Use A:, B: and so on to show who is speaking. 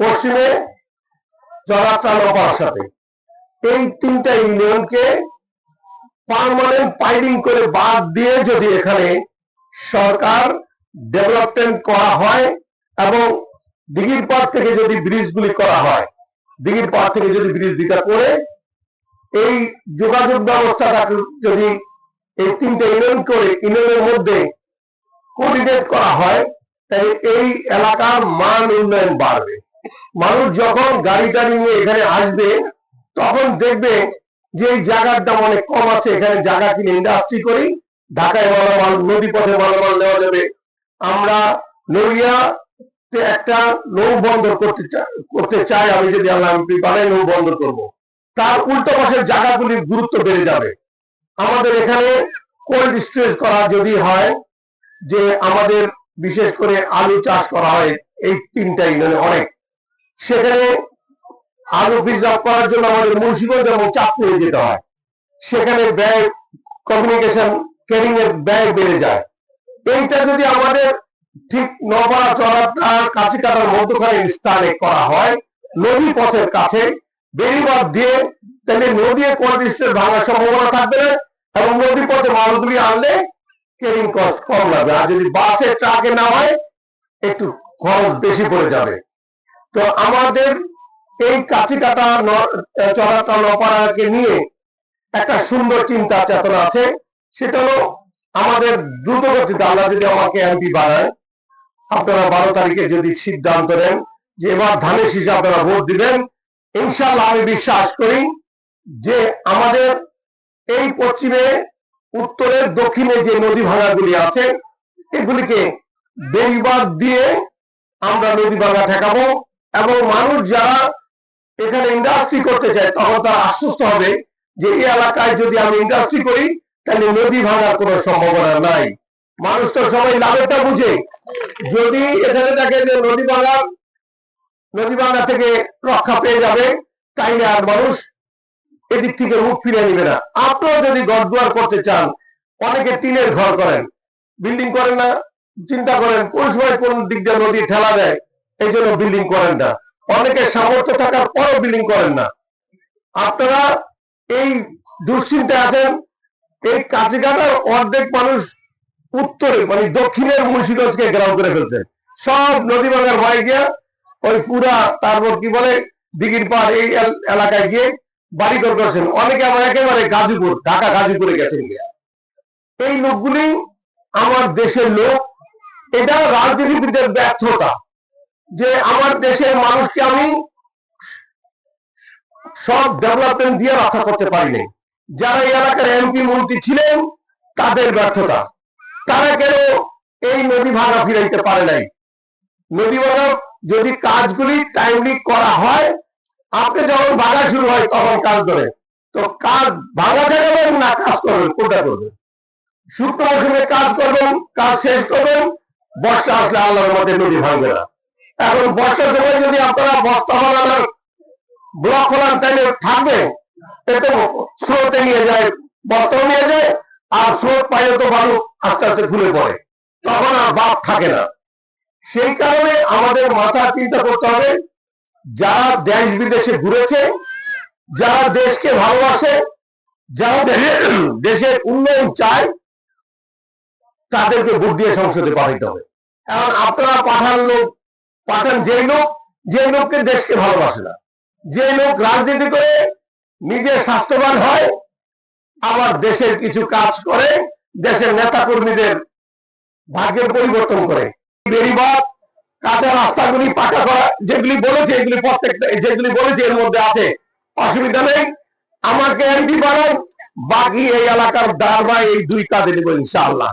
A: পশ্চিমে চড়াটা নপাড়ার সাথে এই তিনটা ইউনিয়নকে পার্মানেন্ট পাইলিং করে বাদ দিয়ে যদি এখানে সরকার ডেভেলপমেন্ট করা হয় এবং দিঘির পাড় থেকে যদি ব্রিজগুলি করা হয়, দিঘির পাড় থেকে যদি ব্রিজ দিটা করে এই যোগাযোগ ব্যবস্থাটাকে যদি এই তিনটে ইউনিয়ন করে ইউনিয়নের মধ্যে কোঅর্ডিনেট করা হয় তাহলে এই এলাকার মান উন্নয়ন বাড়বে। মানুষ যখন গাড়ি টাড়ি নিয়ে এখানে আসবে তখন দেখবে যে এই জায়গার দাম অনেক কম আছে, এখানে জায়গা কিনে ইন্ডাস্ট্রি করি, ঢাকায় মালামাল নদী পথে মালামাল নেওয়া যাবে। আমরা নড়িয়াতে একটা নৌ বন্দর করতে চাই, আমি যদি আল্লাহ এমপি বানাই নৌ বন্দর করবো, তার উল্টো পাশের জায়গাগুলির গুরুত্ব বেড়ে যাবে। আমাদের এখানে কোল্ড স্টোরেজ করা যদি হয়, যে আমাদের বিশেষ করে আলু চাষ করা হয় এই তিনটা ইউনিয়নে অনেক, সেখানে আলু প্রিজার্ভ করার জন্য আমাদের মুন্সিগঞ্জ এবং চাঁদপুরে যেতে হয়, সেখানে ব্যয় কমিউনিকেশন ক্যারিং এর ব্যয় বেড়ে যায়। এইটা যদি আমাদের ঠিক নপাড়া চড়াটার কাছে কাটার মধ্যখানে স্থানে করা হয় নদী পথের কাছে বেড়িবাঁধ দিয়ে, তাহলে নদী কোল্ড স্টোরেজ ভাঙার সম্ভাবনা থাকবে না এবং নদী পথে মালগুলি আনলে ক্যারিং কস্ট কম লাগবে। আর যদি বাসে ট্রাকে না হয় একটু খরচ বেশি পড়ে যাবে। তো আমাদের এই কাছিকাটা চড়াটা নপাড়াকে নিয়ে একটা সুন্দর চিন্তা চেতনা আছে, সেটা হলো আমাদের দ্রুতগতিতে আল্লাহ যদি আমাকে এমপি বানায়, আপনারা 12 তারিখে যদি সিদ্ধান্ত নেন যে এবার ধানের শীষে আপনারা ভোট দিবেন, ইনশাআল্লাহ আমি বিশ্বাস করি যে আমাদের এই পশ্চিমে উত্তরের দক্ষিণে যে নদী ভাঙাগুলি আছে এগুলিকে বেড়িবাঁধ দিয়ে আমরা নদী ভাঙা ঠেকাবো এবং মানুষ যারা এখানে ইন্ডাস্ট্রি করতে চায় তখন তারা আশ্বস্ত হবে যে এই এলাকায় যদি আমি ইন্ডাস্ট্রি করি তাহলে নদী ভাঙার কোনো সম্ভাবনা নাই। মানুষ তো সবাই লাভেরটা বুঝে, যদি এখানে দেখে যে নদী ভাঙা থেকে রক্ষা পেয়ে যাবে তাইলে আর মানুষ এদিক থেকে মুখ ফিরে নিবে না। আপনারা যদি ঘর দুয়ার করতে চান, অনেকে টিনের ঘর করেন, বিল্ডিং করেন না, চিন্তা করেন কোন সময় কোন দিক দিয়ে নদী ঠেলা দেয়, এই জন্য বিল্ডিং করেন না। অনেকের সামর্থ্য থাকার পরও বিল্ডিং করেন না। আপনারা এই দুশ্চিন্তা আছেন, এই কাছিঘাটার অর্ধেক মানুষ উত্তরে মানে দক্ষিণের মুন্সিগঞ্জকে ঘেরাও করে ফেলছে, সব নদী ভাঙার ভয়ে গিয়া ওই পুরা তারপর কি বলে দিঘির পাড় এই এলাকায় গিয়ে বাড়ি ঘর করছেন। অনেকে আমার একেবারে গাজীপুর, ঢাকা গাজীপুরে গেছেন গিয়া। এই লোকগুলি আমার দেশের লোক, এটা রাজনীতিবিদদের ব্যর্থতা যে আমার দেশের মানুষকে আমি সব ডেভেলপমেন্ট দিয়ে রক্ষা করতে পারিনি। যারা এই এলাকার এমপি মন্ত্রী ছিলেন তাদের ব্যর্থতা, তারা কেন এই নদী ভাঙা ফিরাইতে পারে নাই। নদী ভাঙা যদি কাজগুলি টাইমলি করা হয়, আপনি যখন ভাঙা শুরু হয় তখন কাজ ধরে, তো কাজ ভাঙা দেখাবেন না কাজ করবেন, কোনটা করবেন? শুকনো মৌসুমে কাজ করবেন, কাজ শেষ করবেন, বর্ষা আসলে আল্লাহর মধ্যে নদী ভাঙবে না। এখন বর্ষার সময় যদি আপনারা বস্তা বানানোর ব্লক খোলান তাইলে থাকবে, এতে স্রোতে নিয়ে যায়, বস্তাও নিয়ে যায়, আর স্রোত পাইলে তো বালু আস্তে আস্তে খুলে পড়ে, তখন আর বাদ থাকে না। সেই কারণে আমাদের মাথা চিন্তা করতে হবে, যারা দেশ বিদেশে ঘুরেছে, যারা দেশকে ভালোবাসে, যারা দেশের উন্নয়ন চায়, তাদেরকে ভোট দিয়ে সংসদে পাঠাইতে হবে। এখন আপনারা পাঠান যে লোককে দেশকে ভালোবাসে না, যে লোক রাজনীতি করে নিজে স্বাস্থ্যবান হয়, আবার দেশের কিছু কাজ করে, দেশের নেতা কর্মীদের ভাগ্যের পরিবর্তন করে। বেড়িবাঁধ, কাঁচা রাস্তাগুলি পাকা করা, যেগুলি বলেছে এগুলি প্রত্যেকটা যেগুলি বলেছে এর মধ্যে আছে, অসুবিধা নেই। আমাকে এমপি বানান, বাকি এই এলাকার দাঁড়া এই 2 কাজে দেবো ইনশাআল্লাহ।